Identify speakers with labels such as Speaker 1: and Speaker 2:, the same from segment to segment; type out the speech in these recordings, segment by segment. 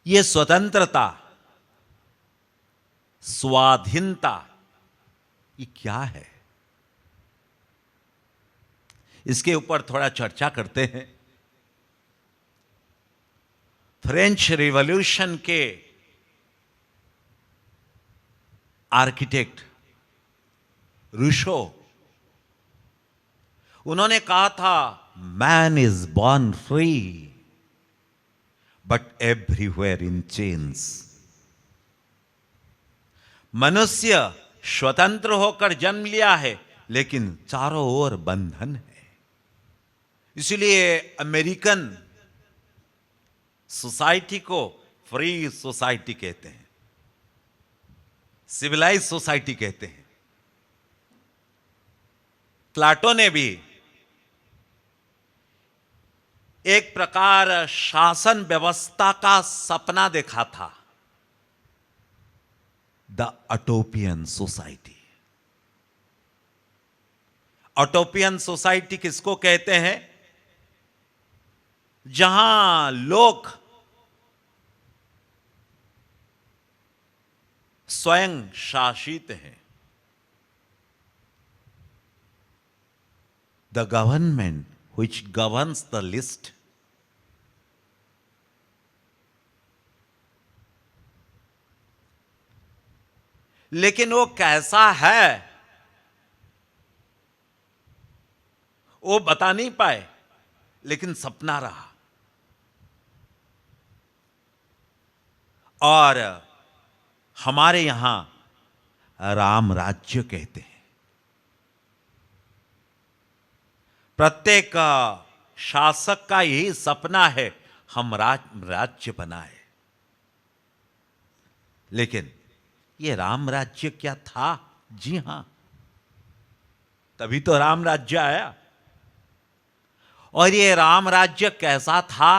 Speaker 1: ये स्वतंत्रता, स्वाधीनता, ये क्या है? इसके ऊपर थोड़ा चर्चा करते हैं। फ्रेंच रिवॉल्यूशन के आर्किटेक्ट रूसो, उन्होंने कहा था, man is born free but everywhere in chains. मनुष्य स्वतंत्र होकर जन्म लिया है, लेकिन चारों ओर बंधन है। इसलिए अमेरिकन सोसाइटी को फ्री सोसाइटी कहते हैं, सिविलाइज सोसाइटी कहते हैं। प्लाटो ने भी एक प्रकार शासन व्यवस्था का सपना देखा था, द अटोपियन सोसाइटी। अटोपियन सोसाइटी किसको कहते हैं? जहां लोग स्वयं शासित हैं। The government which governs the list. लेकिन वो कैसा है वो बता नहीं पाए, लेकिन सपना रहा। और हमारे यहां राम राज्य कहते हैं। प्रत्येक शासक का यही सपना है, हम राज्य बनाए। लेकिन ये राम राज्य क्या था? जी हां, तभी तो राम राज्य आया। और ये राम राज्य कैसा था,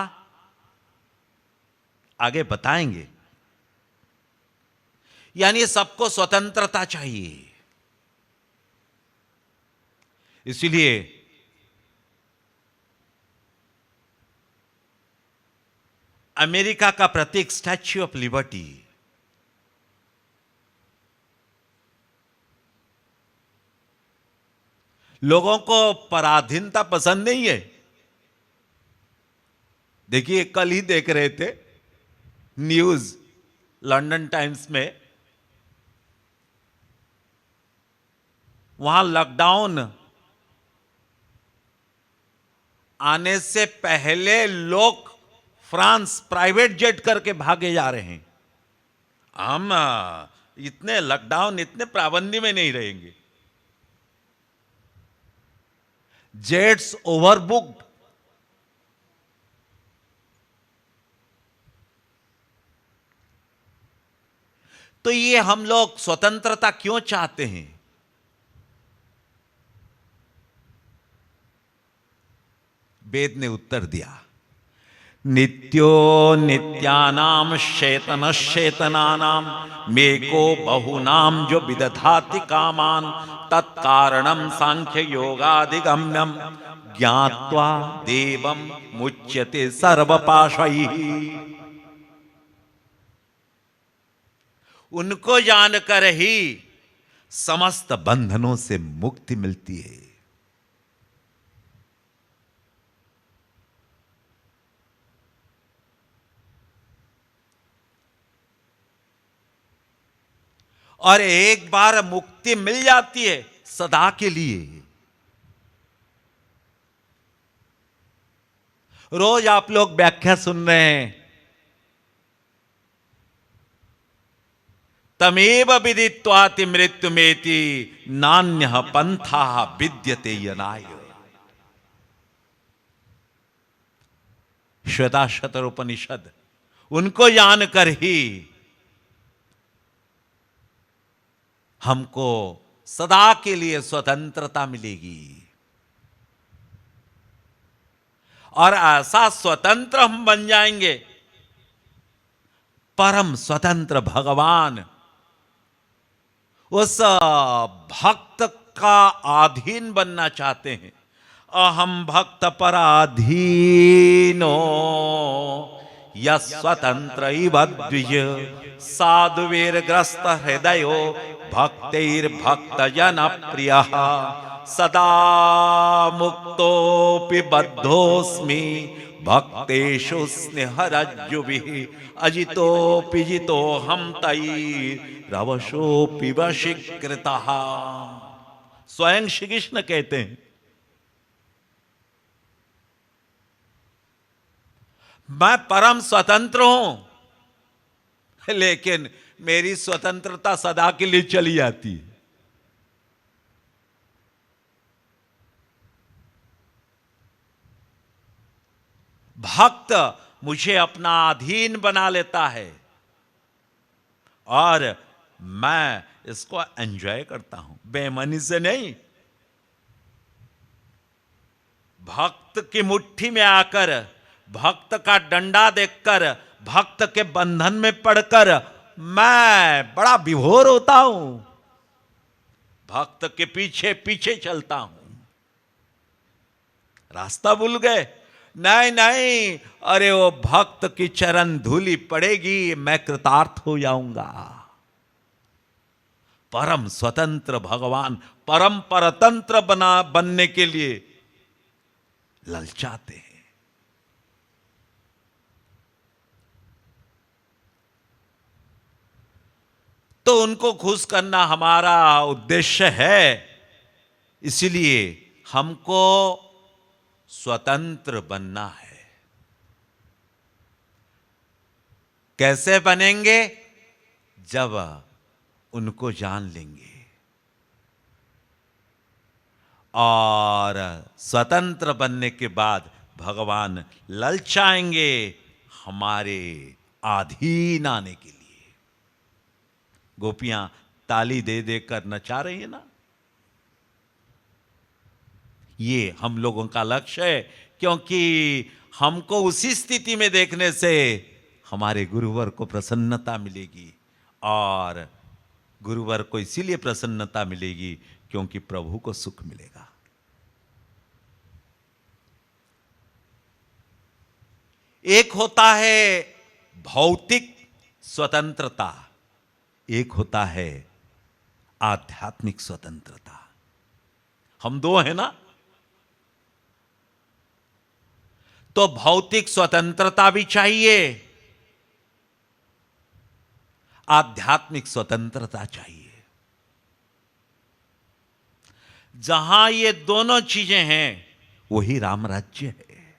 Speaker 1: आगे बताएंगे। यानी सबको स्वतंत्रता चाहिए। इसलिए अमेरिका का प्रतीक स्टैच्यू ऑफ लिबर्टी, लोगों को पराधीनता पसंद नहीं है। देखिए, कल ही देख रहे थे न्यूज लंदन टाइम्स में, वहां लॉकडाउन आने से पहले लोग फ्रांस प्राइवेट जेट करके भागे जा रहे हैं। हम इतने लॉकडाउन, इतने पाबंदी में नहीं रहेंगे। जेट्स ओवरबुक्ड। तो ये हम लोग स्वतंत्रता क्यों चाहते हैं? वेद ने उत्तर दिया, नित्यो नित्यानाम चेतन चेतनानाम मेको बहुनाम जो विदधाति कामान तत्कारणम सांख्य योगादिगम्यम ज्ञात्वा देवम मुच्यते सर्वपाशैः। उनको जानकर ही समस्त बंधनों से मुक्ति मिलती है। और एक बार मुक्ति मिल जाती है सदा के लिए। रोज आप लोग व्याख्या सुन रहे हैं, तमेव विदित्वाति मृत्युमेति नान्यः पंथः विद्यते यनाय। श्वेताश्वतर उपनिषद। उनको जानकर ही हमको सदा के लिए स्वतंत्रता मिलेगी। और ऐसा स्वतंत्र हम बन जाएंगे, परम स्वतंत्र भगवान उस भक्त का अधीन बनना चाहते हैं। अहम भक्त पराधीनो यस्वतंत्र इव द्विज साधुवीरग्रस्त हृदयो भक्तिर्भक्त जन प्रिय सदा मुक्तोऽपि बद्धोऽस्मि भक्तेषु स्नेहरज्जुभिः अजितोऽपि जितोऽहं तैरवशोऽपि वशीकृतः। स्वयं श्री कृष्ण कहते हैं, मैं परम स्वतंत्र हूं, लेकिन मेरी स्वतंत्रता सदा के लिए चली जाती है। भक्त मुझे अपना अधीन बना लेता है और मैं इसको एंजॉय करता हूं, बेमनी से नहीं। भक्त की मुट्ठी में आकर, भक्त का डंडा देखकर, भक्त के बंधन में पड़कर मैं बड़ा विभोर होता हूं, भक्त के पीछे पीछे चलता हूं। रास्ता भूल गए? नहीं नहीं, अरे वो भक्त की चरण धूली पड़ेगी, मैं कृतार्थ हो जाऊंगा। परम स्वतंत्र भगवान परम परतंत्र बनने के लिए ललचाते हैं। तो उनको खुश करना हमारा उद्देश्य है, इसलिए हमको स्वतंत्र बनना है। कैसे बनेंगे? जब उनको जान लेंगे और स्वतंत्र बनने के बाद भगवान ललचाएंगे हमारे अधीन आने के लिए। गोपियां ताली दे देकर नचा रही है ना, ये हम लोगों का लक्ष्य है, क्योंकि हमको उसी स्थिति में देखने से हमारे गुरुवर को प्रसन्नता मिलेगी। और गुरुवर को इसीलिए प्रसन्नता मिलेगी क्योंकि प्रभु को सुख मिलेगा। एक होता है भौतिक स्वतंत्रता, एक होता है आध्यात्मिक स्वतंत्रता। हम दो हैं ना? तो भौतिक स्वतंत्रता भी चाहिए, आध्यात्मिक स्वतंत्रता चाहिए। जहां ये दोनों चीजें हैं वही राम राज्य है,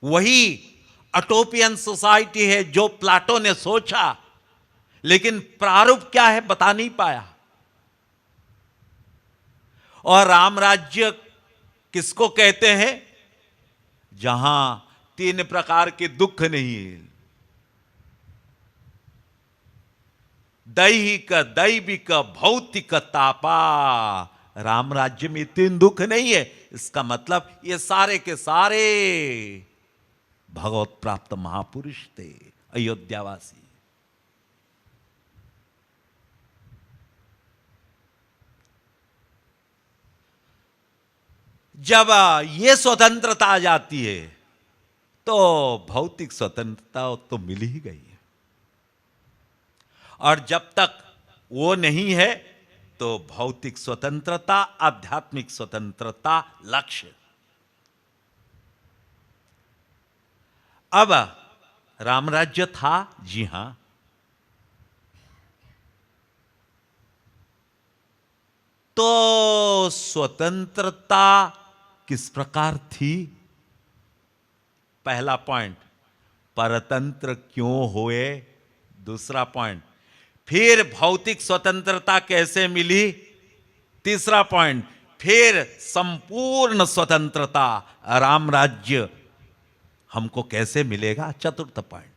Speaker 1: वही अटोपियन सोसाइटी है जो प्लाटो ने सोचा, लेकिन प्रारूप क्या है बता नहीं पाया। और राम राज्य किसको कहते हैं? जहां तीन प्रकार के दुख नहीं है, दैहिक, दैविक, भौतिक, तापा। राम राज्य में तीन दुख नहीं है। इसका मतलब ये सारे के सारे भगवत प्राप्त महापुरुष थे, अयोध्यावासी। जब ये स्वतंत्रता आ जाती है तो भौतिक स्वतंत्रता तो मिल ही गई है, और जब तक वो नहीं है तो भौतिक स्वतंत्रता, आध्यात्मिक स्वतंत्रता लक्ष्य। अब राम राज्य था, जी हां, तो स्वतंत्रता किस प्रकार थी? पहला पॉइंट, परतंत्र क्यों हुए? दूसरा पॉइंट, फिर भौतिक स्वतंत्रता कैसे मिली? तीसरा पॉइंट, फिर संपूर्ण स्वतंत्रता, राम राज्य हमको कैसे मिलेगा? चतुर्थ पॉइंट।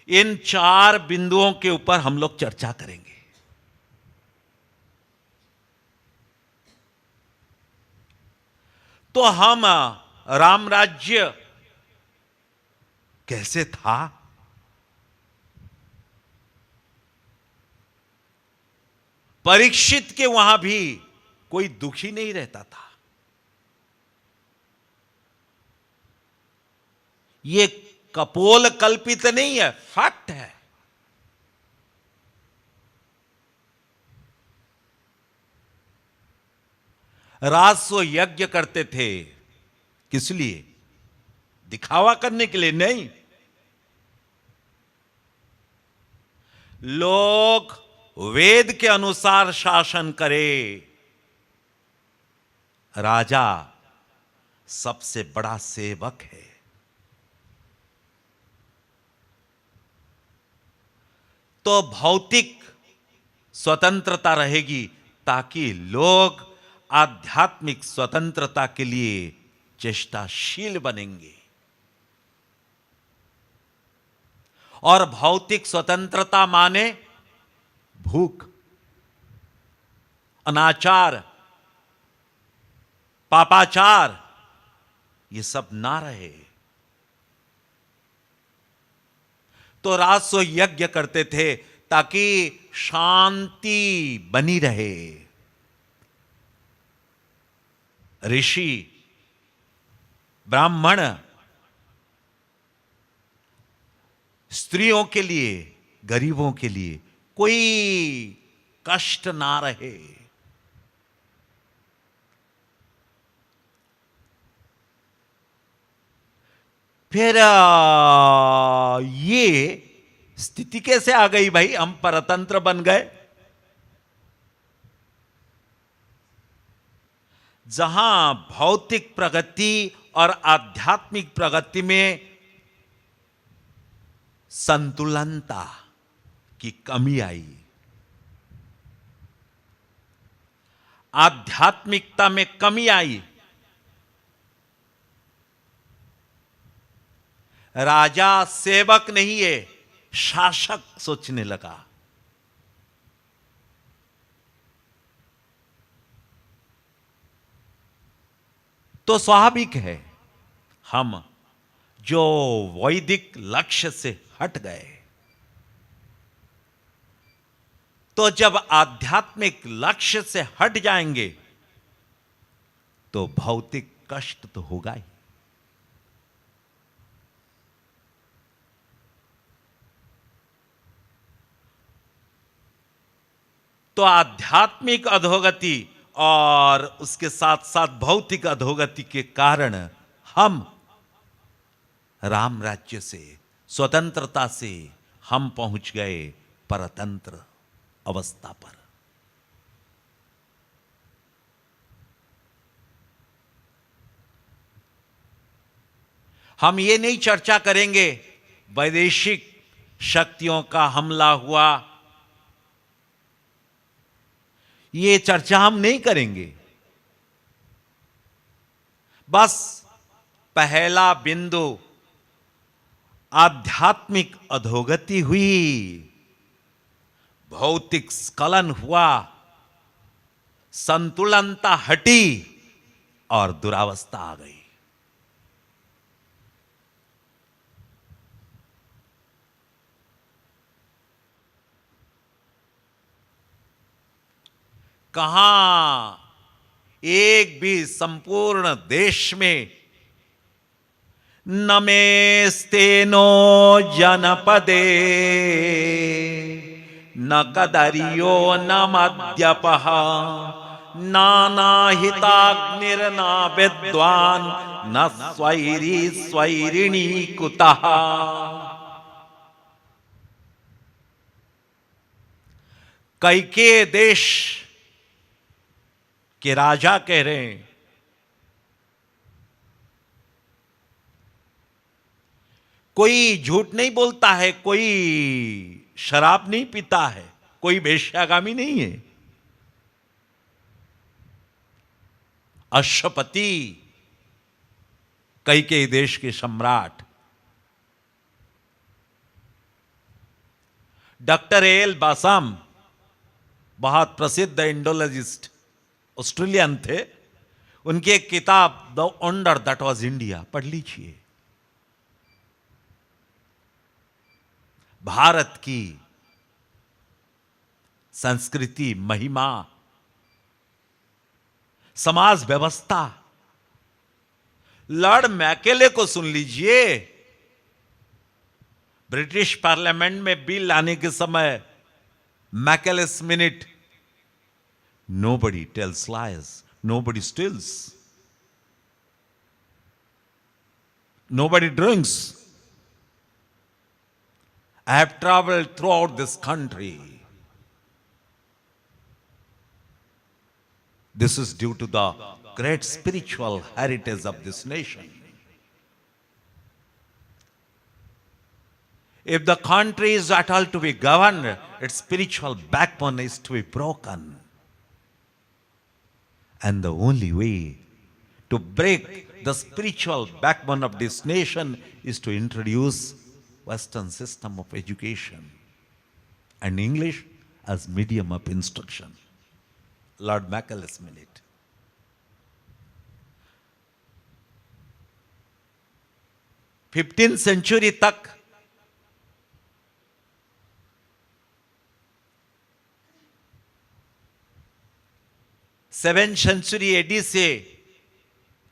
Speaker 1: इन चार बिंदुओं के ऊपर हम लोग चर्चा करेंगे। तो हम राम राज्य कैसे था? परीक्षित के वहां भी कोई दुखी नहीं रहता था। ये कपोल कल्पित नहीं है, फैक्ट है। राजस्व यज्ञ करते थे, किस लिए? दिखावा करने के लिए नहीं। लोग वेद के अनुसार शासन करे। राजा सबसे बड़ा सेवक है। तो भौतिक स्वतंत्रता रहेगी ताकि लोग आध्यात्मिक स्वतंत्रता के लिए चेष्टाशील बनेंगे। और भौतिक स्वतंत्रता माने भूख, अनाचार, पापाचार, ये सब ना रहे। तो राजस्व यज्ञ करते थे ताकि शांति बनी रहे। ऋषि, ब्राह्मण स्त्रियों के लिए, गरीबों के लिए कोई कष्ट ना रहे। फिर ये स्थिति कैसे आ गई भाई? हम परतंत्र बन गए। जहां भौतिक प्रगति और आध्यात्मिक प्रगति में संतुलनता की कमी आई, आध्यात्मिकता में कमी आई, राजा सेवक नहीं है, शासक सोचने लगा। तो स्वाभाविक है हम जो वैदिक लक्ष्य से हट गए, तो जब आध्यात्मिक लक्ष्य से हट जाएंगे तो भौतिक कष्ट तो होगा ही। तो आध्यात्मिक अधोगति और उसके साथ साथ भौतिक अधोगति के कारण हम राम राज्य से, स्वतंत्रता से हम पहुंच गए परतंत्र अवस्था पर। हम ये नहीं चर्चा करेंगे वैदेशिक शक्तियों का हमला हुआ, ये चर्चा हम नहीं करेंगे। बस पहला बिंदु आध्यात्मिक अधोगति हुई, भौतिक स्खलन हुआ, संतुलनता हटी और दुरावस्था आ गई। कहां एक भी संपूर्ण देश में नमेस्तेनो जनपदे न कदरियो न मद्यपः नानाहिताग्निर्न विद्वान् न स्वैरी स्वैरिणी कुतः। कैकेय देश के राजा कह रहे हैं, कोई झूठ नहीं बोलता है, कोई शराब नहीं पीता है, कोई वेश्यागामी नहीं है। अश्वपति, कैकेयी देश के सम्राट डॉक्टर एल बासाम, बहुत प्रसिद्ध इंडोलॉजिस्ट ऑस्ट्रेलियन थे, उनकी एक किताब the wonder that was India पढ़ लीजिए। भारत की संस्कृति, महिमा, समाज व्यवस्था। लॉर्ड मैकेले को सुन लीजिए, ब्रिटिश पार्लियामेंट में बिल लाने के समय मैकेलेस minute, nobody tells lies, nobody steals, nobody drinks. I have traveled throughout this country. This is due to the great spiritual heritage of this nation. If the country is at all to be governed, its spiritual backbone is to be broken. And the only way to break the spiritual backbone of this nation is to introduce Western system of education and English as medium of instruction. Lord Macaulay Smith. 15th century तक seventh century AD से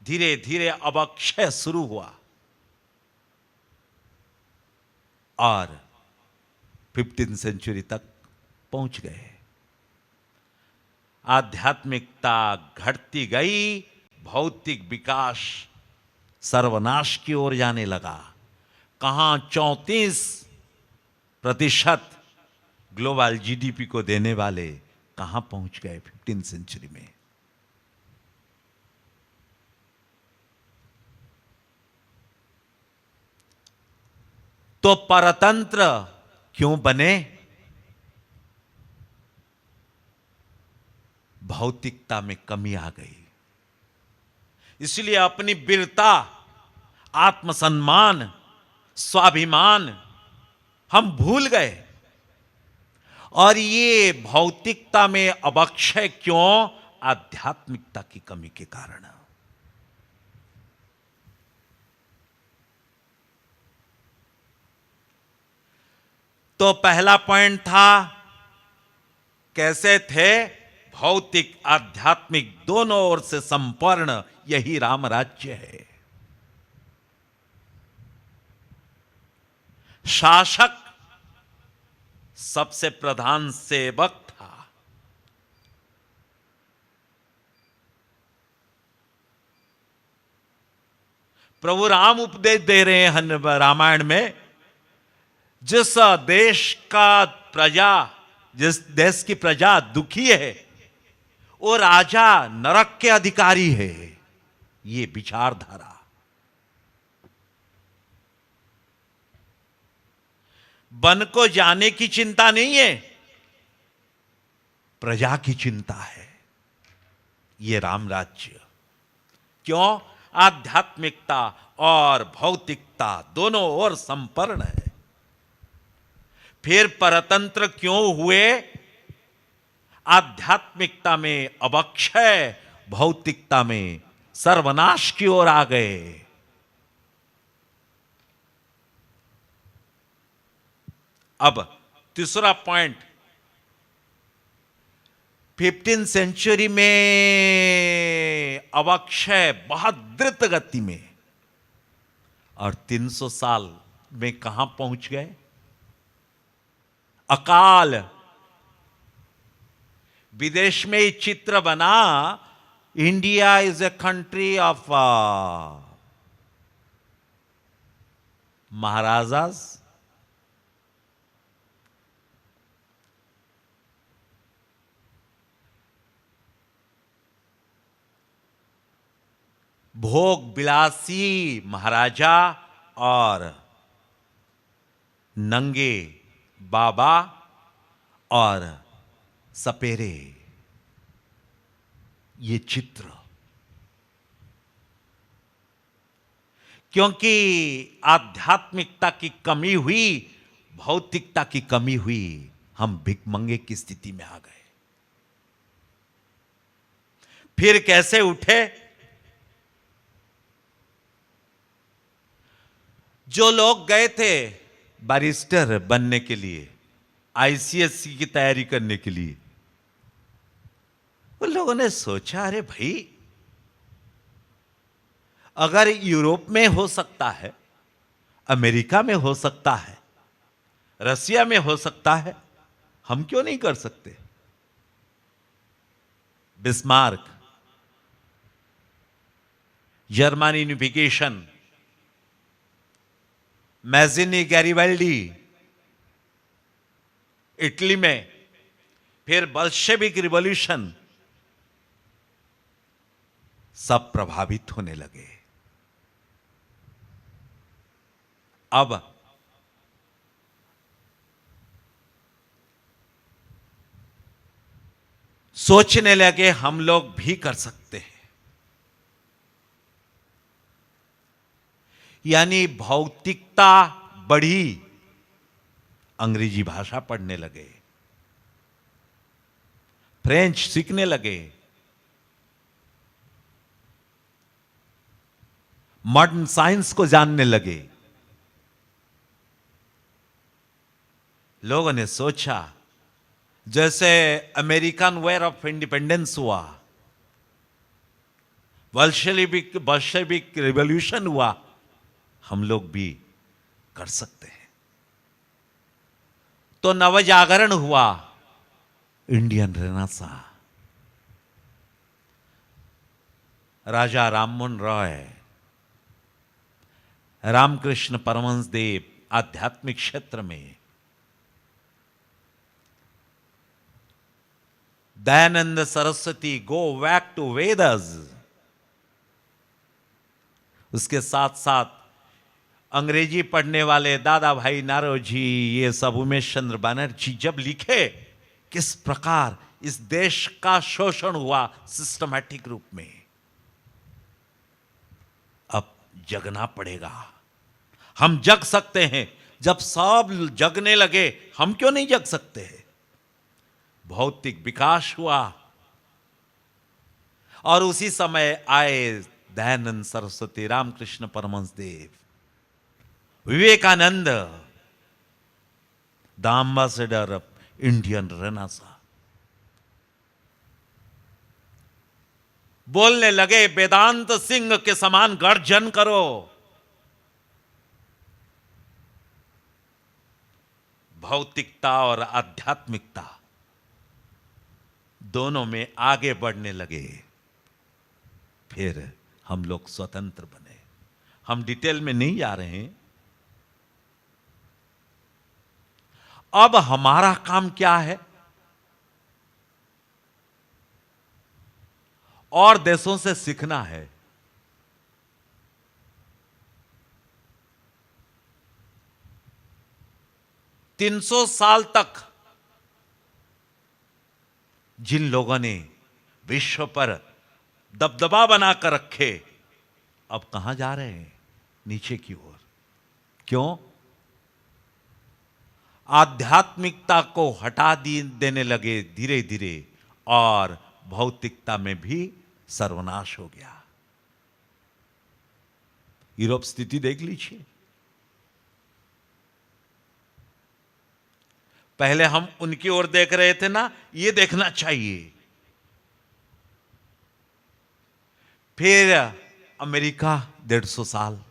Speaker 1: धीरे धीरे अवक्षय शुरू हुआ और 15th century तक पहुंच गए। आध्यात्मिकता घटती गई, भौतिक विकास सर्वनाश की ओर जाने लगा। कहां 34% ग्लोबल जीडीपी को देने वाले कहां पहुंच गए 15th सेंचुरी में। तो परतंत्र क्यों बने? भौतिकता में कमी आ गई, इसलिए अपनी वीरता, आत्मसम्मान, स्वाभिमान हम भूल गए। और ये भौतिकता में अवक्षय क्यों? आध्यात्मिकता की कमी के कारण। तो पहला पॉइंट था, कैसे थे? भौतिक आध्यात्मिक दोनों ओर से संपूर्ण यही राम राज्य है। शासक सबसे प्रधान सेवक था। प्रभु राम उपदेश दे रहे हैं रामायण में, जिस देश का प्रजा, जिस देश की प्रजा दुखी है, वो राजा नरक के अधिकारी है। ये विचारधारा वन को जाने की चिंता नहीं है, प्रजा की चिंता है। ये राम राज्य क्यों? आध्यात्मिकता और भौतिकता दोनों ओर संपन्न है। फिर परतंत्र क्यों हुए? आध्यात्मिकता में अवक्षय, भौतिकता में सर्वनाश की ओर आ गए। अब तीसरा पॉइंट, 15th सेंचुरी में अवक्षय बहुत द्रुत गति में, और 300 साल में कहां पहुंच गए? अकाल। विदेश में ये चित्र बना, India is a country of maharajas, भोग विलासी महाराजा और नंगे बाबा और सपेरे। ये चित्र, क्योंकि आध्यात्मिकता की कमी हुई, भौतिकता की कमी हुई, हम भिखमंगे की स्थिति में आ गए। फिर कैसे उठे? जो लोग गए थे बैरिस्टर बनने के लिए, आईसीएससी की तैयारी करने के लिए, उन लोगों ने सोचा, अरे भाई, अगर यूरोप में हो सकता है, अमेरिका में हो सकता है, रसिया में हो सकता है, हम क्यों नहीं कर सकते? Bismarck, German unification, Mazzini Garibaldi Italy में, फिर बल्शेविक रिवॉल्यूशन, सब प्रभावित होने लगे। अब सोचने लगे हम लोग भी कर सकते हैं, यानी भौतिकता बढ़ी, अंग्रेजी भाषा पढ़ने लगे, फ्रेंच सीखने लगे, मॉडर्न साइंस को जानने लगे। लोगों ने सोचा, जैसे अमेरिकन वेयर ऑफ इंडिपेंडेंस हुआ, बल्शेविक रिवॉल्यूशन हुआ, हम लोग भी कर सकते हैं। तो नवजागरण हुआ, इंडियन रेनेसां। राजा राममोहन रॉय, रामकृष्ण परमहंस देव आध्यात्मिक क्षेत्र में, Dayanand Saraswati go back to Vedas, उसके साथ साथ अंग्रेजी पढ़ने वाले दादा भाई नारोजी, ये सब उमेश चंद्र बनर्जी जब लिखे किस प्रकार इस देश का शोषण हुआ सिस्टमैटिक रूप में, अब जगना पड़ेगा। हम जग सकते हैं, जब सब जगने लगे हम क्यों नहीं जग सकते हैं? भौतिक विकास हुआ और उसी समय आए Dayanand Saraswati, Ramakrishna Paramhans Dev, Vivekananda, the ambassador of Indian renaissance. बोलने लगे वेदांत सिंह के समान गर्जन करो। भौतिकता और आध्यात्मिकता दोनों में आगे बढ़ने लगे। फिर हम लोग स्वतंत्र बने। हम डिटेल में नहीं जा रहे हैं। अब हमारा काम क्या है? और देशों से सीखना है। तीन 300 साल तक जिन लोगों ने विश्व पर दबदबा बनाकर रखे, अब कहां जा रहे हैं? नीचे की ओर। क्यों? आध्यात्मिकता को हटा देने लगे धीरे धीरे, और भौतिकता में भी सर्वनाश हो गया। यूरोप स्थिति देख लीजिए। पहले हम उनकी ओर देख रहे थे ना, ये देखना चाहिए। फिर अमेरिका 150 साल,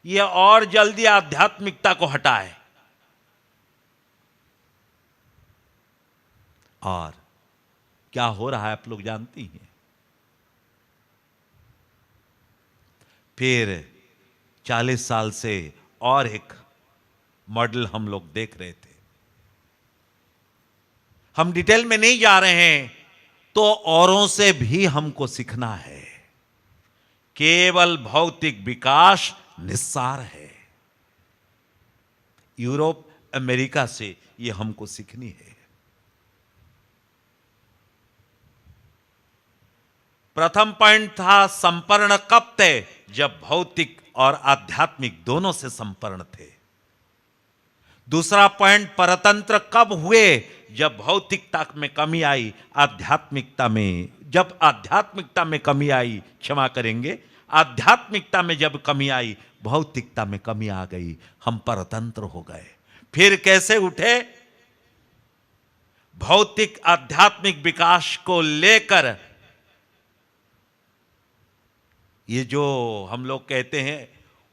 Speaker 1: ये और जल्दी आध्यात्मिकता को हटाए। और क्या हो रहा है आप लोग जानती हैं। फिर 40 साल से और एक मॉडल हम लोग देख रहे थे। हम डिटेल में नहीं जा रहे हैं, तो औरों से भी हमको सीखना है। केवल भौतिक विकास निस्सार है। यूरोप, अमेरिका से यह हमको सीखनी है। प्रथम पॉइंट था संपर्ण कब थे? जब भौतिक और आध्यात्मिक दोनों से संपन्न थे। दूसरा पॉइंट, परतंत्र कब हुए? जब भौतिकता में कमी आई, आध्यात्मिकता में, जब आध्यात्मिकता में कमी आई, क्षमा करेंगे, आध्यात्मिकता में जब कमी आई, भौतिकता में कमी आ गई, हम परतंत्र हो गए। फिर कैसे उठे? भौतिक आध्यात्मिक विकास को लेकर ये जो हम लोग कहते हैं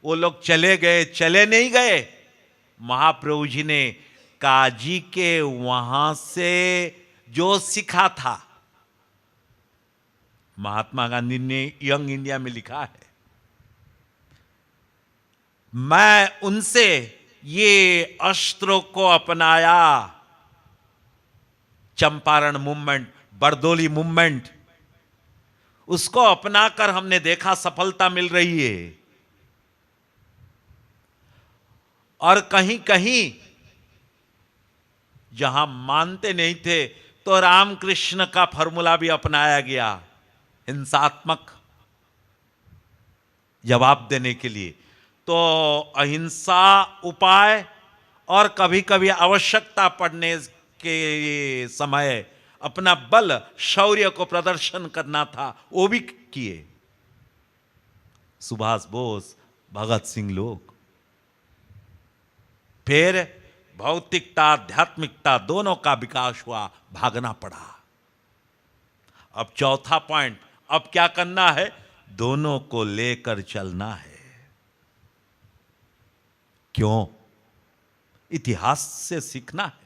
Speaker 1: वो लोग चले गए, चले नहीं गए। महाप्रभु जी ने काजी के वहां से जो सीखा था, महात्मा गांधी ने यंग इंडिया में लिखा है, मैं उनसे ये अस्त्रों को अपनाया। चंपारण मूवमेंट, बरदोली मूवमेंट, उसको अपनाकर हमने देखा सफलता मिल रही है। और कहीं कहीं जहां मानते नहीं थे तो रामकृष्ण का फॉर्मूला भी अपनाया गया, हिंसात्मक जवाब देने के लिए। तो अहिंसा उपाय और कभी कभी आवश्यकता पड़ने के समय अपना बल, शौर्य को प्रदर्शन करना था, वो भी किए। सुभाष बोस, भगत सिंह लोग। फिर भौतिकता, आध्यात्मिकता दोनों का विकास हुआ, भागना पड़ा। अब चौथा पॉइंट, अब क्या करना है? दोनों को लेकर चलना है। क्यों? इतिहास से सीखना है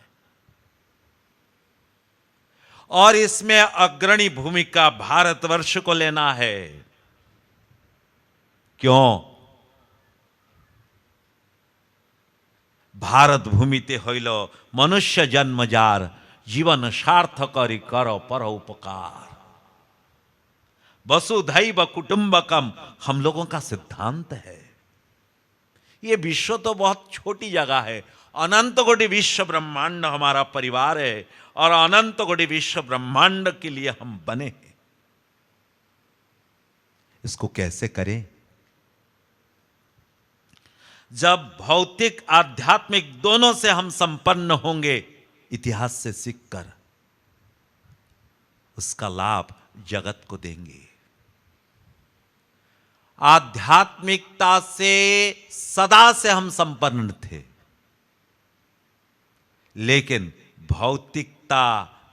Speaker 1: और इसमें अग्रणी भूमिका भारतवर्ष को लेना है। क्यों? भारत भूमिते हईल मनुष्य जन्मजार, जीवन सार्थक करी करो पर उपकार। वसुधैव कुटुंबकम हम लोगों का सिद्धांत है। ये विश्व तो बहुत छोटी जगह है, अनंत कोटि विश्व ब्रह्मांड हमारा परिवार है और अनंत कोटि विश्व ब्रह्मांड के लिए हम बने हैं। इसको कैसे करें? जब भौतिक आध्यात्मिक दोनों से हम संपन्न होंगे, इतिहास से सीखकर उसका लाभ जगत को देंगे। आध्यात्मिकता से सदा से हम संपन्न थे, लेकिन भौतिकता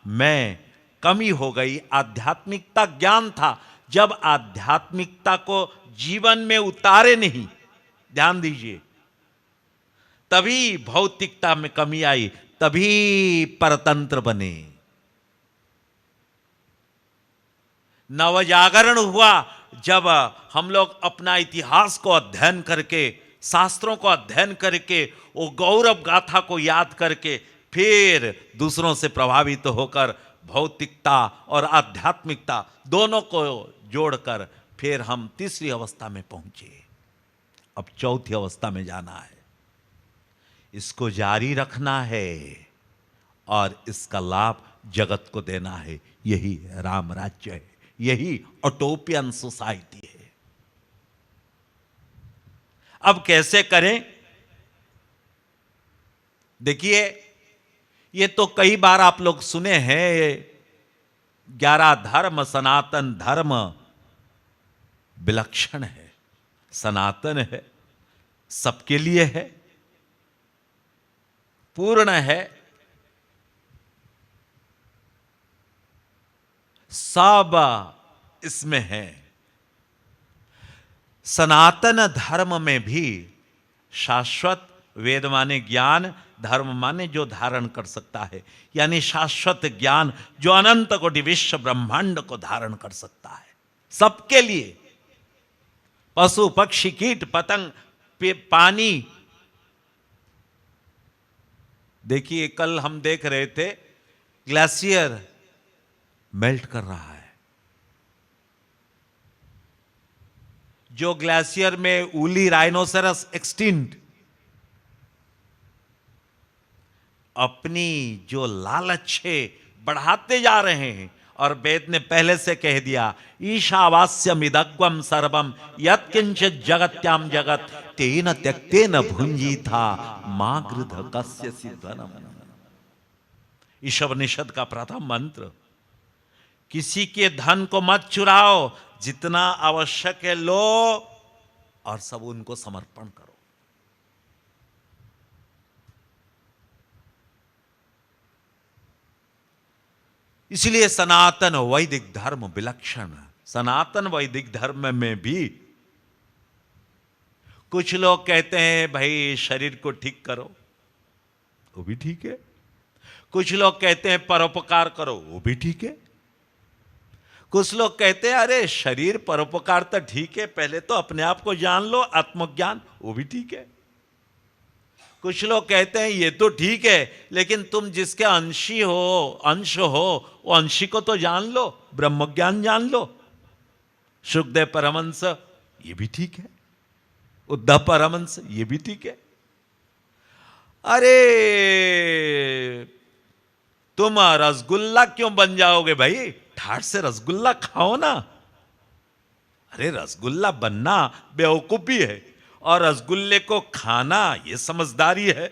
Speaker 1: में कमी हो गई। आध्यात्मिकता ज्ञान था, जब आध्यात्मिकता को जीवन में उतारे नहीं, ध्यान दीजिए, तभी भौतिकता में कमी आई, तभी परतंत्र बने। नवजागरण हुआ जब हम लोग अपना इतिहास को अध्ययन करके, शास्त्रों को अध्ययन करके, वो गौरव गाथा को याद करके, फिर दूसरों से प्रभावित होकर भौतिकता और आध्यात्मिकता दोनों को जोड़कर फिर हम तीसरी अवस्था में पहुंचे। अब चौथी अवस्था में जाना है। इसको जारी रखना है और इसका लाभ जगत को देना है। यही राम राज्य है, यही ऑटोपियन सोसाइटी है। अब कैसे करें? देखिए, ये तो कई बार आप लोग सुने हैं, 11 धर्म, सनातन धर्म विलक्षण है, सनातन है, सबके लिए है, पूर्ण है, सब इसमें है। सनातन धर्म में भी शाश्वत, वेद माने ज्ञान, धर्म माने जो धारण कर सकता है, यानी शाश्वत ज्ञान जो अनंत कोटि विश्व ब्रह्मांड को धारण कर सकता है, सबके लिए। पशु पक्षी कीट पतंग, पानी। देखिए, कल हम देख रहे थे ग्लेशियर मेल्ट कर रहा है। जो ग्लेशियर में ऊली राइनोसेरस एक्सटिंक्ट, अपनी जो लालच है बढ़ाते जा रहे हैं। और वेद ने पहले से कह दिया, ईशावास्यम इदग्वम सर्वम यत्किंचित जगत्याम जगत तेन त्यक्तेन भुंजी था मां गृध कस्य सिद्धनम। ईशवनिषद का प्रथम मंत्र। किसी के धन को मत चुराओ, जितना आवश्यक है लो और सब उनको समर्पण करो। इसलिए सनातन वैदिक धर्म विलक्षण। सनातन वैदिक धर्म में भी कुछ लोग कहते हैं भाई शरीर को ठीक करो, वो भी ठीक है। कुछ लोग कहते हैं परोपकार करो, वो भी ठीक है। कुछ लोग कहते हैं अरे शरीर परोपकार तो ठीक है, पहले तो अपने आप को जान लो, आत्मज्ञान, वो भी ठीक है। कुछ लोग कहते हैं ये तो ठीक है, लेकिन तुम जिसके अंश हो, वो अंशी को तो जान लो, ब्रह्मज्ञान जान लो। सुखदेव परमहंस, ये भी ठीक है। उद्धव परमहंस, ये भी ठीक है। अरे तुम रसगुल्ला क्यों बन जाओगे भाई? ठाठ से रसगुल्ला खाओ ना। अरे रसगुल्ला बनना बेवकूफी है, और रसगुल्ले को खाना ये समझदारी है।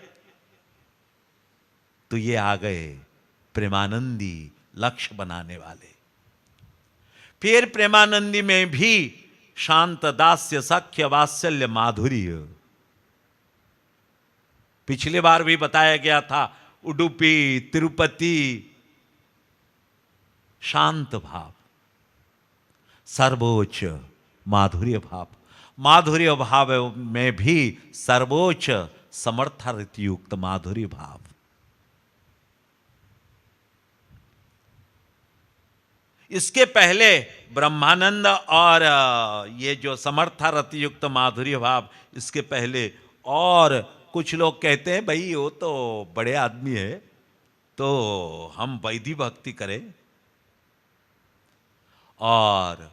Speaker 1: तो ये आ गए प्रेमानंदी, लक्ष्य बनाने वाले। फिर प्रेमानंदी में भी शांत दास्य सख्य वात्सल्य माधुर्य। पिछली बार भी बताया गया था, उडुपी तिरुपति शांत भाव, सर्वोच्च माधुर्य भाव। माधुर्य भाव में भी सर्वोच्च समर्थार्थ युक्त माधुर्य भाव। इसके पहले ब्रह्मानंद और ये जो समर्थारथ युक्त माधुर्य भाव, इसके पहले और कुछ लोग कहते हैं भाई वो तो बड़े आदमी है, तो हम वैदिक भक्ति करें, और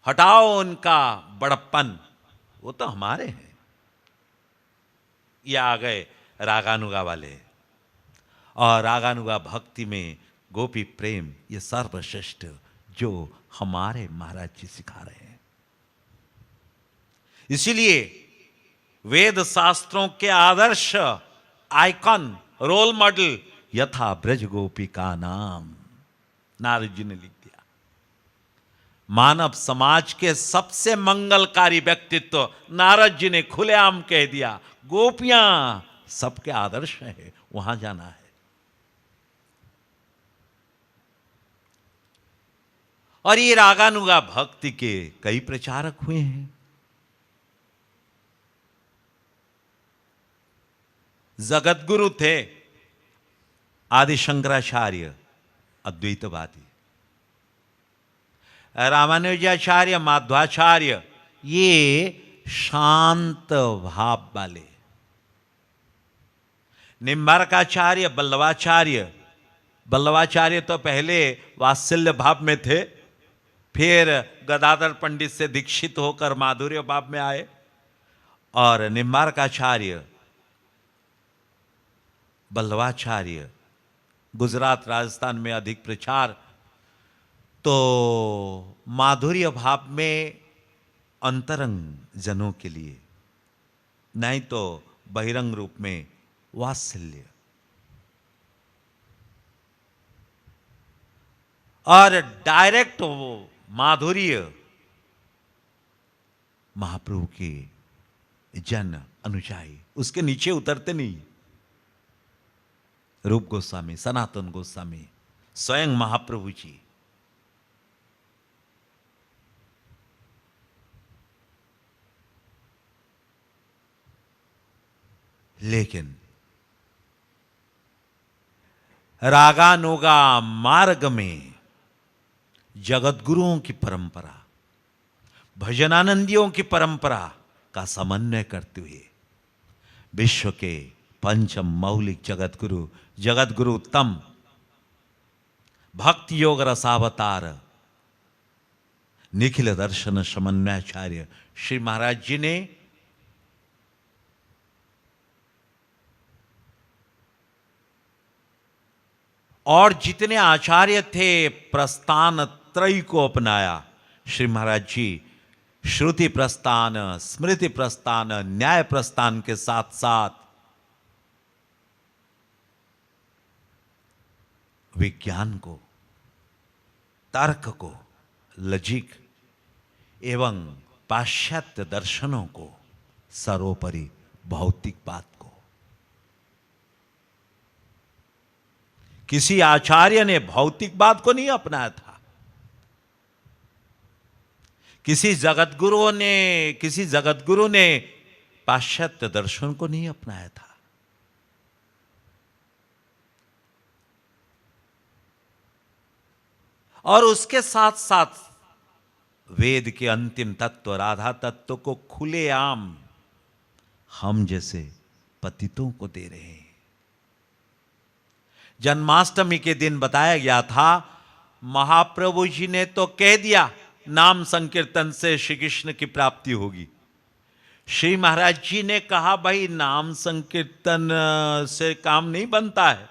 Speaker 1: हटाओ उनका बड़प्पन, वो तो हमारे हैं। ये आ गए रागानुगा वाले। और रागानुगा भक्ति में गोपी प्रेम, ये सर्वश्रेष्ठ जो हमारे महाराज जी सिखा रहे हैं। इसीलिए वेद शास्त्रों के आदर्श, आइकन, रोल मॉडल यथा ब्रज गोपी का नाम, नारद जी ने लिख दिया। मानव समाज के सबसे मंगलकारी व्यक्तित्व नारद जी ने खुलेआम कह दिया, गोपियां सबके आदर्श है, वहां जाना है। और ये रागानुगा भक्ति के कई प्रचारक हुए हैं। जगतगुरु थे आदि शंकराचार्य, अद्वैतवादी। रामानुजाचार्य, माध्वाचार्य, ये शांत भाव वाले। निम्बारकाचार्य, बल्लवाचार्य, बल्लवाचार्य तो पहले वात्सल्य भाव में थे, फिर गदाधर पंडित से दीक्षित होकर माधुर्य भाव में आए। और निम्बारकाचार्य, बल्लवाचार्य गुजरात राजस्थान में अधिक प्रचार, तो माधुर्य भाव में अंतरंग जनों के लिए, नहीं तो बहिरंग रूप में वात्सल्य। और डायरेक्ट माधुर्य महाप्रभु के जन अनुयायी, उसके नीचे उतरते नहीं। रूप गोस्वामी, सनातन गोस्वामी, स्वयं महाप्रभु जी। लेकिन रागानुगा मार्ग में जगतगुरुओं की परंपरा, भजनानंदियों की परंपरा का समन्वय करते हुए विश्व के पंचम मौलिक जगतगुरु, जगतगुरु उत्तम, भक्ति योग रसावतार, निखिल दर्शन समन्वयाचार्य श्री महाराज जी ने और जितने आचार्य थे प्रस्थान त्रय को अपनाया। श्री महाराज जी श्रुति प्रस्थान, स्मृति प्रस्थान, न्याय प्रस्थान के साथ साथ विज्ञान को, तर्क को, लॉजिक एवं पाश्चात्य दर्शनों को, सर्वोपरि भौतिक बात को। किसी आचार्य ने भौतिक बात को नहीं अपनाया था, किसी जगत गुरु ने पाश्चात्य दर्शन को नहीं अपनाया था। और उसके साथ साथ वेद के अंतिम तत्व राधा तत्व को खुलेआम हम जैसे पतितों को दे रहे हैं। जन्माष्टमी के दिन बताया गया था, महाप्रभु जी ने तो कह दिया नाम संकीर्तन से श्री कृष्ण की प्राप्ति होगी। श्री महाराज जी ने कहा भाई नाम संकीर्तन से काम नहीं बनता है।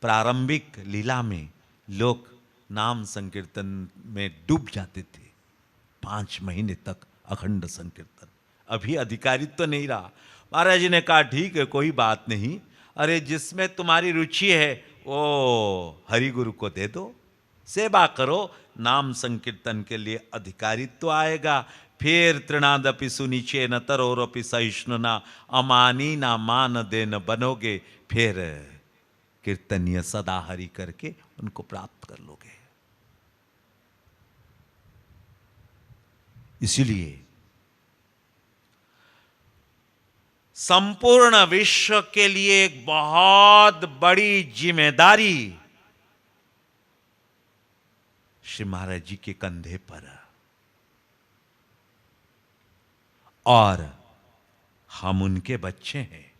Speaker 1: प्रारंभिक लीला में लोग नाम संकीर्तन में डूब जाते थे, 5 महीने तक अखंड संकीर्तन। अभी अधिकारित्व तो नहीं रहा। महाराज जी ने कहा ठीक है कोई बात नहीं, अरे जिसमें तुम्हारी रुचि है वो हरि गुरु को दे दो, सेवा करो, नाम संकीर्तन के लिए अधिकारित्व तो आएगा। फिर तृणादपि सुनीचे न तरोरपि सहिष्णुना अमानी ना मान देन बनोगे, फिर कीर्तनीय सदा हरि करके उनको प्राप्त कर लोगे। इसीलिए संपूर्ण विश्व के लिए एक बहुत बड़ी जिम्मेदारी श्री महाराज जी के कंधे पर, और हम उनके बच्चे हैं।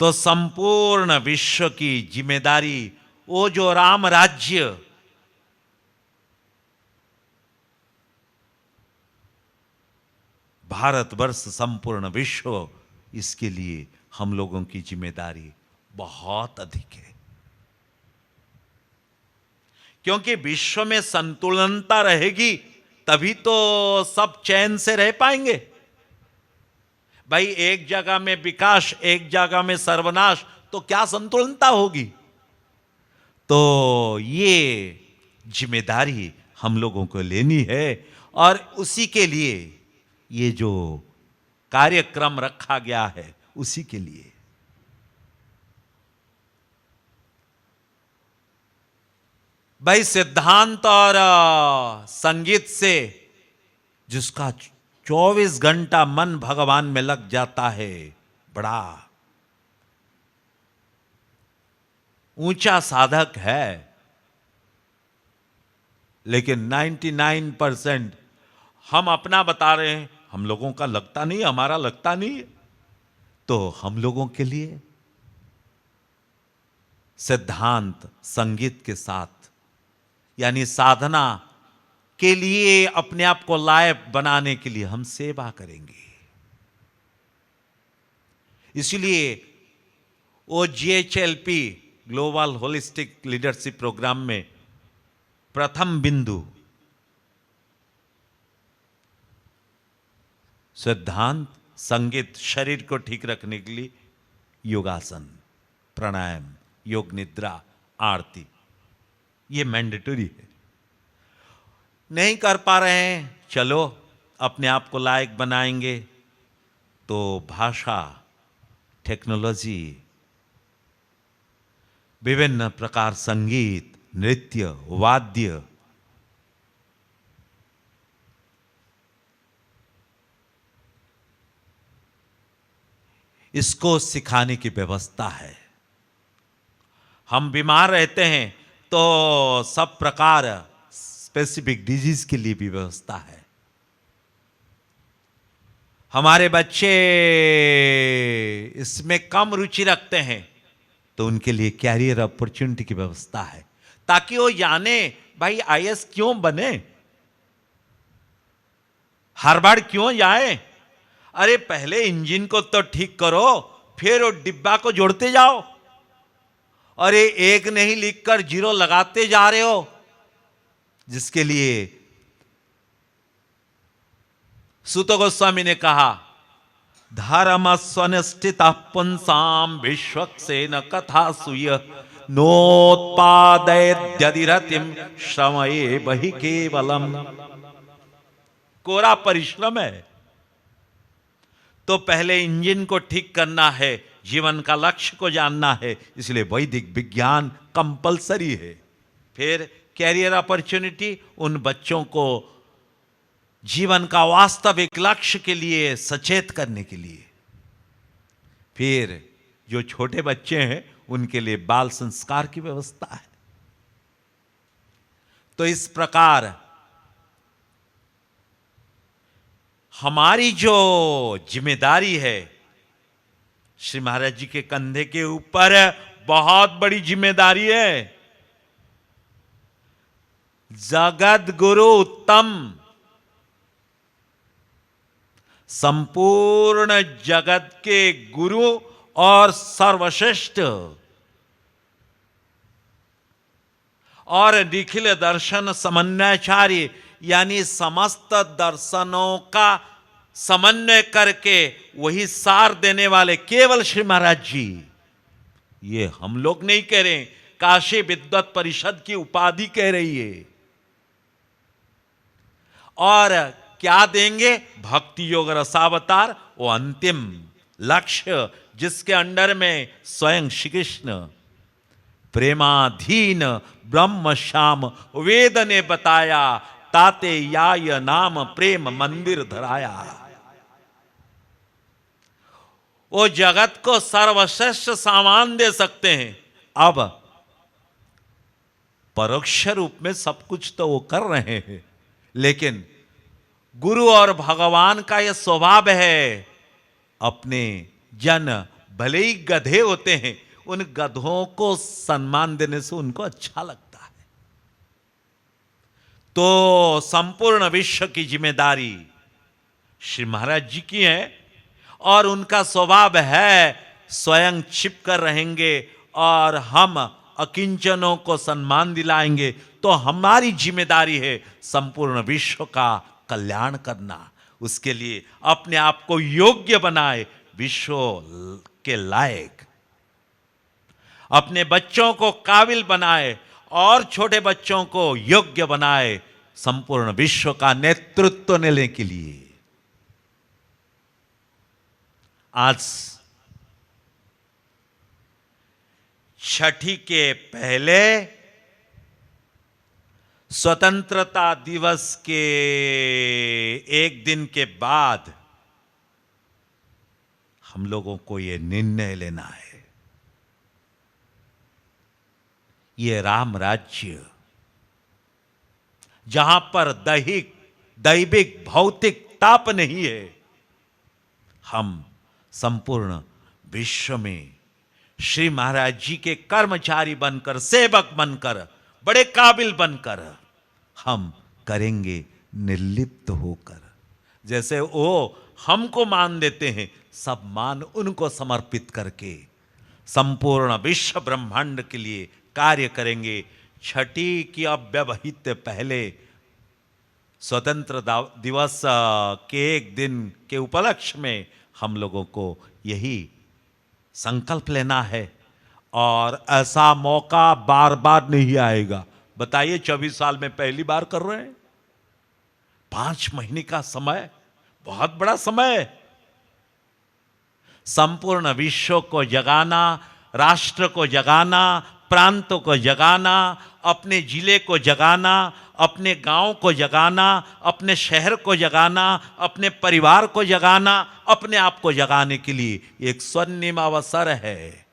Speaker 1: तो संपूर्ण विश्व की जिम्मेदारी, वो जो राम राज्य भारतवर्ष, संपूर्ण विश्व, इसके लिए हम लोगों की जिम्मेदारी बहुत अधिक है। क्योंकि विश्व में संतुलनता रहेगी तभी तो सब चैन से रह पाएंगे। भाई एक जगह में विकास, एक जगह में सर्वनाश, तो क्या संतुलनता होगी। तो ये जिम्मेदारी हम लोगों को लेनी है, और उसी के लिए ये जो कार्यक्रम रखा गया है, उसी के लिए। भाई सिद्धांत और संगीत से जिसका 24 घंटा मन भगवान में लग जाता है, बड़ा ऊंचा साधक है। लेकिन 99% हम अपना बता रहे हैं, हम लोगों का लगता नहीं, हमारा लगता नहीं। तो हम लोगों के लिए सिद्धांत संगीत के साथ, यानी साधना के लिए अपने आप को लायक बनाने के लिए हम सेवा करेंगे। इसलिए वो GHLP global holistic leadership program में प्रथम बिंदु सिद्धांत संगीत, शरीर को ठीक रखने के लिए योगासन, प्राणायाम, योग निद्रा, आरती, ये मैंडेटरी है। नहीं कर पा रहे हैं, चलो अपने आप को लायक बनाएंगे तो भाषा, टेक्नोलॉजी, विभिन्न प्रकार संगीत, नृत्य, वाद्य, इसको सिखाने की व्यवस्था है। हम बीमार रहते हैं तो सब प्रकार स्पेसिफिक डिजीज के लिए भी व्यवस्था है। हमारे बच्चे इसमें कम रुचि रखते हैं तो उनके लिए कैरियर अपॉर्चुनिटी की व्यवस्था है, ताकि वो जाने भाई IAS क्यों बने, हार्वर्ड क्यों जाए। अरे पहले इंजन को तो ठीक करो, फिर वो डिब्बा को जोड़ते जाओ। अरे एक नहीं लिखकर 0 लगाते जा रहे हो, जिसके लिए सूत गोस्वामी ने कहा, धर्म स्वनिष्ठित पुंसाम विश्वक्सेन कथा सुय नोत्पादयद्यदिरतिम श्रमये बहि केवलम। कोरा परिश्रम है। तो पहले इंजन को ठीक करना है, जीवन का लक्ष्य को जानना है, इसलिए वैदिक विज्ञान कंपलसरी है। फिर कैरियर अपॉर्चुनिटी, उन बच्चों को जीवन का वास्तविक लक्ष्य के लिए सचेत करने के लिए। फिर जो छोटे बच्चे हैं उनके लिए बाल संस्कार की व्यवस्था है। तो इस प्रकार हमारी जो जिम्मेदारी है, श्री महाराज जी के कंधे के ऊपर बहुत बड़ी जिम्मेदारी है। जगत गुरु उत्तम, संपूर्ण जगत के गुरु और सर्वश्रेष्ठ और निखिल दर्शन समन्वयाचार्य, यानी समस्त दर्शनों का समन्वय करके वही सार देने वाले केवल श्री महाराज जी। ये हम लोग नहीं कह रहे, काशी विद्वत परिषद की उपाधि कह रही है। और क्या देंगे? भक्ति योग रसावतार, वो अंतिम लक्ष्य जिसके अंडर में स्वयं श्री कृष्ण प्रेमाधीन ब्रह्म श्याम वेद ने बताया, ताते याय नाम प्रेम मंदिर धराया। वो जगत को सर्वश्रेष्ठ सामान दे सकते हैं। अब परोक्ष रूप में सब कुछ तो वो कर रहे हैं, लेकिन गुरु और भगवान का यह स्वभाव है, अपने जन भले ही गधे होते हैं, उन गधों को सम्मान देने से उनको अच्छा लगता है। तो संपूर्ण विश्व की जिम्मेदारी श्री महाराज जी की है, और उनका स्वभाव है स्वयं छिप कर रहेंगे और हम अकिंचनों को सम्मान दिलाएंगे। तो हमारी जिम्मेदारी है संपूर्ण विश्व का कल्याण करना। उसके लिए अपने आप को योग्य बनाए, विश्व के लायक, अपने बच्चों को काबिल बनाए और छोटे बच्चों को योग्य बनाए संपूर्ण विश्व का नेतृत्व लेने के लिए। आज छठी के पहले स्वतंत्रता दिवस के एक दिन के बाद हम लोगों को यह निर्णय लेना है, ये राम राज्य जहां पर दैविक भौतिक ताप नहीं है, हम संपूर्ण विश्व में श्री महाराज जी के कर्मचारी बनकर, सेवक बनकर, बड़े काबिल बनकर हम करेंगे निर्लिप्त होकर। जैसे वो हमको मान देते हैं, सब मान उनको समर्पित करके संपूर्ण विश्व ब्रह्मांड के लिए कार्य करेंगे। छठी की अव्यवहित पहले स्वतंत्र दिवस के एक दिन के उपलक्ष्य में हम लोगों को यही संकल्प लेना है, और ऐसा मौका बार बार नहीं आएगा। बताइए, 24 साल में पहली बार कर रहे हैं। 5 महीने का समय बहुत बड़ा समय है। संपूर्ण विश्व को जगाना, राष्ट्र को जगाना, प्रांतों को जगाना, अपने जिले को जगाना, अपने गांव को जगाना, अपने शहर को जगाना, अपने परिवार को जगाना, अपने आप को जगाने के लिए एक स्वर्णिम अवसर है।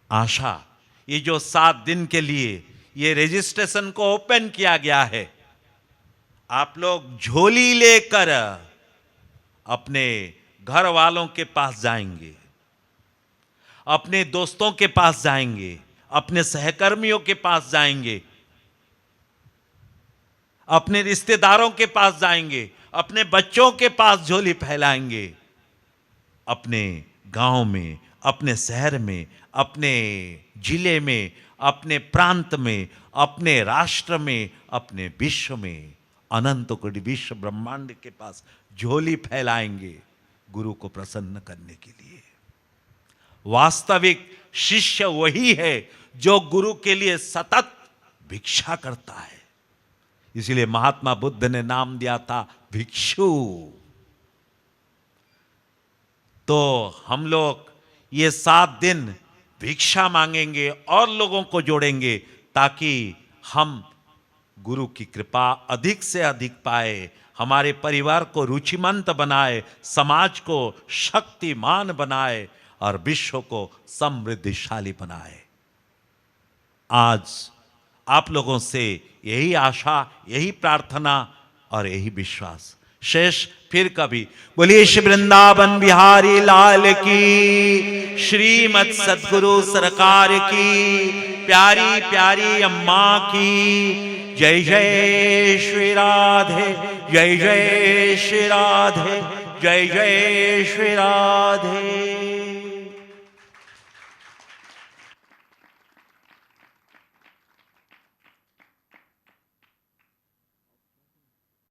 Speaker 1: आशा, ये जो 7 दिन के लिए ये रजिस्ट्रेशन को ओपन किया गया है, आप लोग झोली लेकर अपने घर वालों के पास जाएंगे, अपने दोस्तों के पास जाएंगे, अपने सहकर्मियों के पास जाएंगे, अपने रिश्तेदारों के पास जाएंगे, अपने बच्चों के पास झोली फैलाएंगे। अपने गांव में, अपने शहर में, अपने जिले में, अपने प्रांत में, अपने राष्ट्र में, अपने विश्व में, अनंत कोटि विश्व ब्रह्मांड के पास झोली फैलाएंगे गुरु को प्रसन्न करने के लिए। वास्तविक शिष्य वही है जो गुरु के लिए सतत भिक्षा करता है। इसलिए महात्मा बुद्ध ने नाम दिया था भिक्षु। तो हम लोग ये 7 दिन भिक्षा मांगेंगे और लोगों को जोड़ेंगे, ताकि हम गुरु की कृपा अधिक से अधिक पाए, हमारे परिवार को रुचिमंत बनाए, समाज को शक्तिमान बनाए और विश्व को समृद्धिशाली बनाए। आज आप लोगों से यही आशा, यही प्रार्थना और यही विश्वास। शेष फिर कभी। बोलिए श्री वृंदावन बिहारी लाल की, श्रीमद सद्गुरु सरकार की, प्यारी प्यारी अम्मा की जय जय श्री राधे, जय जय श्री राधे, जय जय श्री राधे।